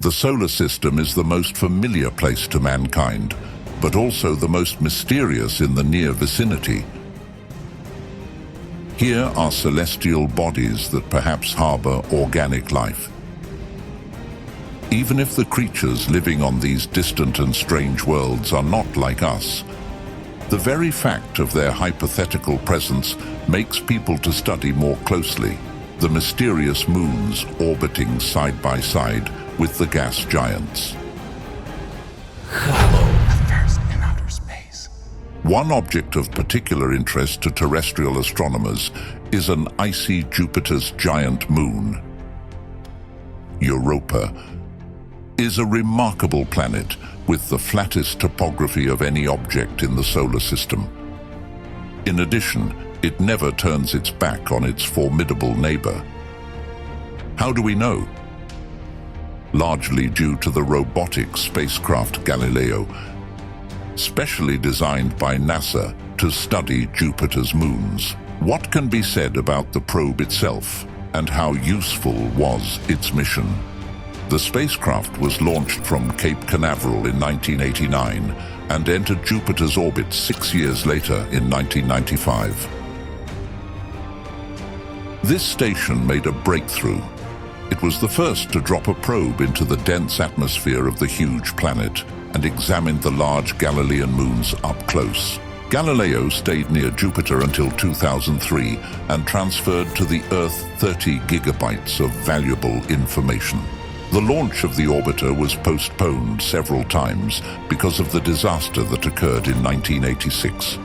The solar system is the most familiar place to mankind, but also the most mysterious in the near vicinity. Here are celestial bodies that perhaps harbor organic life. Even if the creatures living on these distant and strange worlds are not like us, the very fact of their hypothetical presence makes people to study more closely the mysterious moons orbiting side by side with the gas giants. First in outer space. One object of particular interest to terrestrial astronomers is an icy Jupiter's giant moon. Europa is a remarkable planet with the flattest topography of any object in the solar system. In addition, it never turns its back on its formidable neighbor. How do we know? Largely due to the robotic spacecraft Galileo, specially designed by NASA to study Jupiter's moons. What can be said about the probe itself, and how useful was its mission? The spacecraft was launched from Cape Canaveral in 1989 and entered Jupiter's orbit 6 years later in 1995. This station made a breakthrough. It was the first to drop a probe into the dense atmosphere of the huge planet and examined the large Galilean moons up close. Galileo stayed near Jupiter until 2003 and transferred to the Earth 30 gigabytes of valuable information. The launch of the orbiter was postponed several times because of the disaster that occurred in 1986.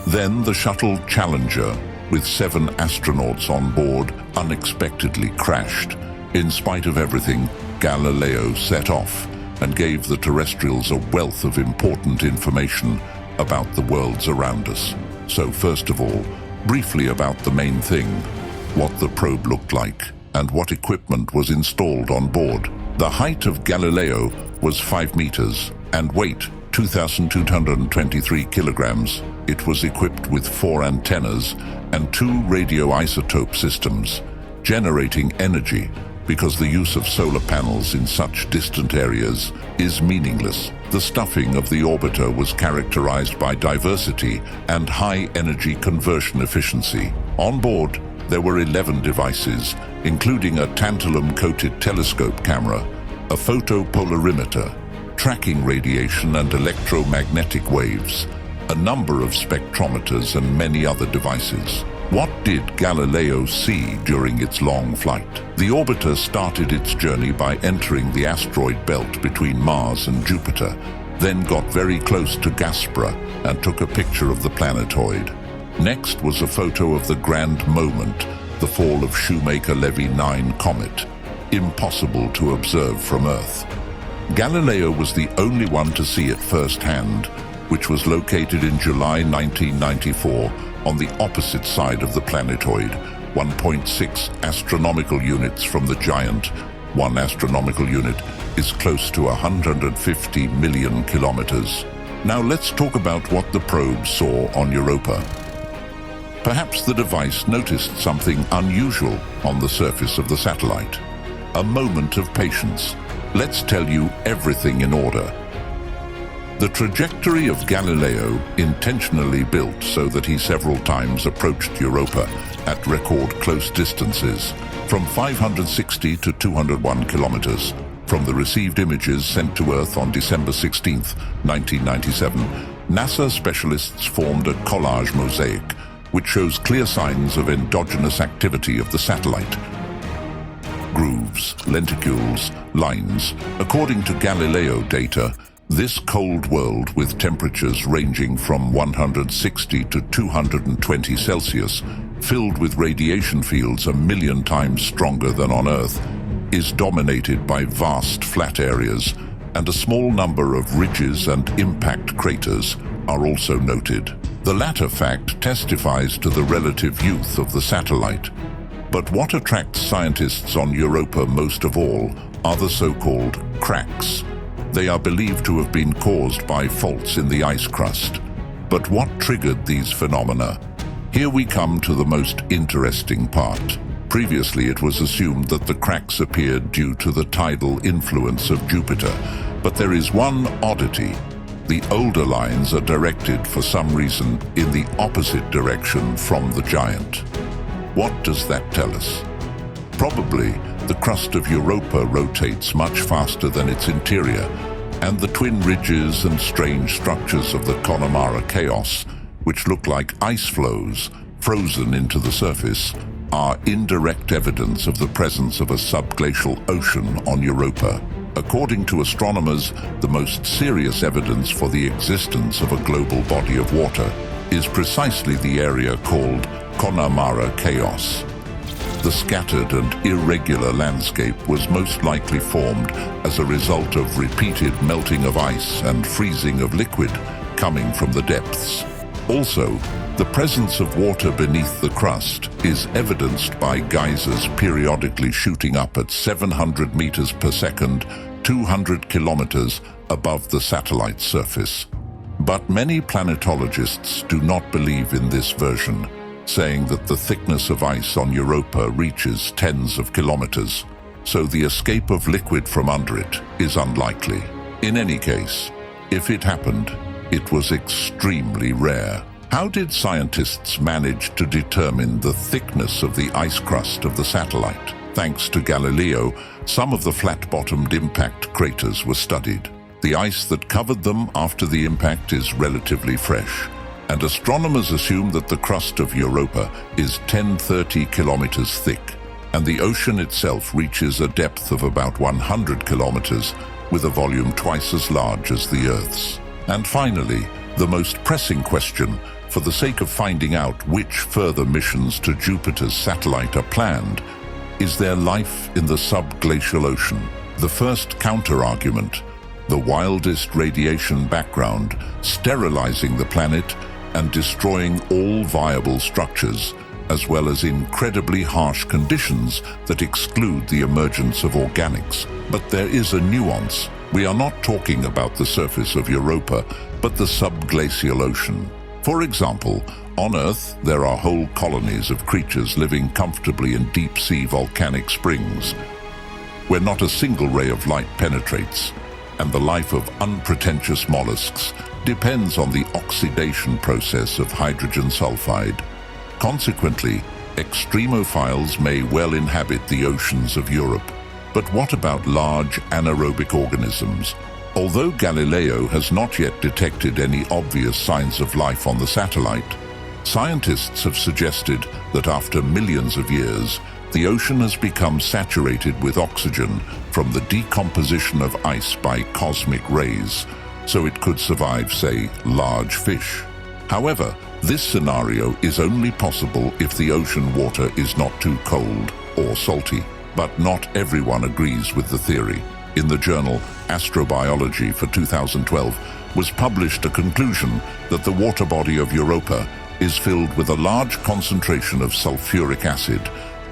Then the shuttle Challenger, with 7 astronauts on board, unexpectedly crashed. In spite of everything, Galileo set off and gave the terrestrials a wealth of important information about the worlds around us. So first of all, briefly about the main thing, what the probe looked like and what equipment was installed on board. The height of Galileo was 5 meters and weight 2,223 kilograms. It was equipped with 4 antennas and 2 radioisotope systems, generating energy because the use of solar panels in such distant areas is meaningless. The stuffing of the orbiter was characterized by diversity and high energy conversion efficiency. On board, there were 11 devices, including a tantalum-coated telescope camera, a photopolarimeter, tracking radiation and electromagnetic waves, a number of spectrometers and many other devices. What did Galileo see during its long flight? The orbiter started its journey by entering the asteroid belt between Mars and Jupiter, then got very close to Gaspra and took a picture of the planetoid. Next was a photo of the grand moment, the fall of Shoemaker-Levy 9 comet, impossible to observe from Earth. Galileo was the only one to see it firsthand, which was located in July 1994 on the opposite side of the planetoid, 1.6 astronomical units from the giant. 1 astronomical unit is close to 150 million kilometers. Now let's talk about what the probe saw on Europa. Perhaps the device noticed something unusual on the surface of the satellite. A moment of patience. Let's tell you everything in order. The trajectory of Galileo, intentionally built so that he several times approached Europa at record close distances, from 560 to 201 kilometers. From the received images sent to Earth on December 16, 1997, NASA specialists formed a collage mosaic, which shows clear signs of endogenous activity of the satellite. Grooves, lenticules, lines. According to Galileo data, this cold world, with temperatures ranging from 160 to 220 Celsius, filled with radiation fields 1,000,000 times stronger than on Earth, is dominated by vast flat areas, and a small number of ridges and impact craters are also noted. The latter fact testifies to the relative youth of the satellite. But what attracts scientists on Europa most of all are the so-called cracks. They are believed to have been caused by faults in the ice crust. But what triggered these phenomena? Here we come to the most interesting part. Previously, it was assumed that the cracks appeared due to the tidal influence of Jupiter, but there is one oddity. The older lines are directed, for some reason, in the opposite direction from the giant. What does that tell us? Probably the crust of Europa rotates much faster than its interior, and the twin ridges and strange structures of the Connemara chaos, which look like ice flows frozen into the surface, are indirect evidence of the presence of a subglacial ocean on Europa. According to astronomers, the most serious evidence for the existence of a global body of water is precisely the area called Connemara chaos. The scattered and irregular landscape was most likely formed as a result of repeated melting of ice and freezing of liquid coming from the depths. Also, the presence of water beneath the crust is evidenced by geysers periodically shooting up at 700 meters per second, 200 kilometers above the satellite's surface. But many planetologists do not believe in this version, saying that the thickness of ice on Europa reaches tens of kilometers, so the escape of liquid from under it is unlikely. In any case, if it happened, it was extremely rare. How did scientists manage to determine the thickness of the ice crust of the satellite? Thanks to Galileo, some of the flat-bottomed impact craters were studied. The ice that covered them after the impact is relatively fresh, and astronomers assume that the crust of Europa is 10-30 kilometers thick, and the ocean itself reaches a depth of about 100 kilometers, with a volume twice as large as the Earth's. And finally, the most pressing question, for the sake of finding out which further missions to Jupiter's satellite are planned, is there life in the subglacial ocean? The first counter-argument, the wildest radiation background, sterilizing the planet and destroying all viable structures, as well as incredibly harsh conditions that exclude the emergence of organics. But there is a nuance. We are not talking about the surface of Europa, but the subglacial ocean. For example, on Earth, there are whole colonies of creatures living comfortably in deep-sea volcanic springs, where not a single ray of light penetrates, and the life of unpretentious mollusks depends on the oxidation process of hydrogen sulfide. Consequently, extremophiles may well inhabit the oceans of Europe. But what about large anaerobic organisms? Although Galileo has not yet detected any obvious signs of life on the satellite, scientists have suggested that after millions of years, the ocean has become saturated with oxygen from the decomposition of ice by cosmic rays, so it could survive, say, large fish. However, this scenario is only possible if the ocean water is not too cold or salty. But not everyone agrees with the theory. In the journal Astrobiology for 2012 was published a conclusion that the water body of Europa is filled with a large concentration of sulfuric acid,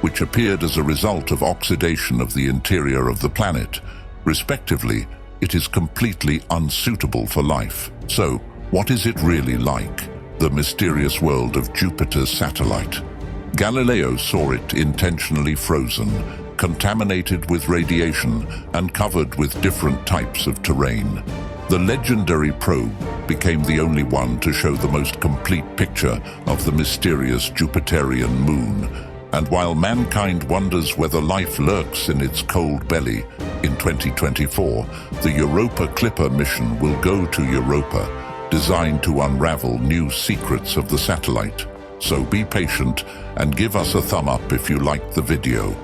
which appeared as a result of oxidation of the interior of the planet. Respectively, it is completely unsuitable for life. So, what is it really like? The mysterious world of Jupiter's satellite. Galileo saw it intentionally frozen, contaminated with radiation, and covered with different types of terrain. The legendary probe became the only one to show the most complete picture of the mysterious Jupiterian moon. And while mankind wonders whether life lurks in its cold belly, in 2024, the Europa Clipper mission will go to Europa, designed to unravel new secrets of the satellite. So be patient and give us a thumb up if you liked the video.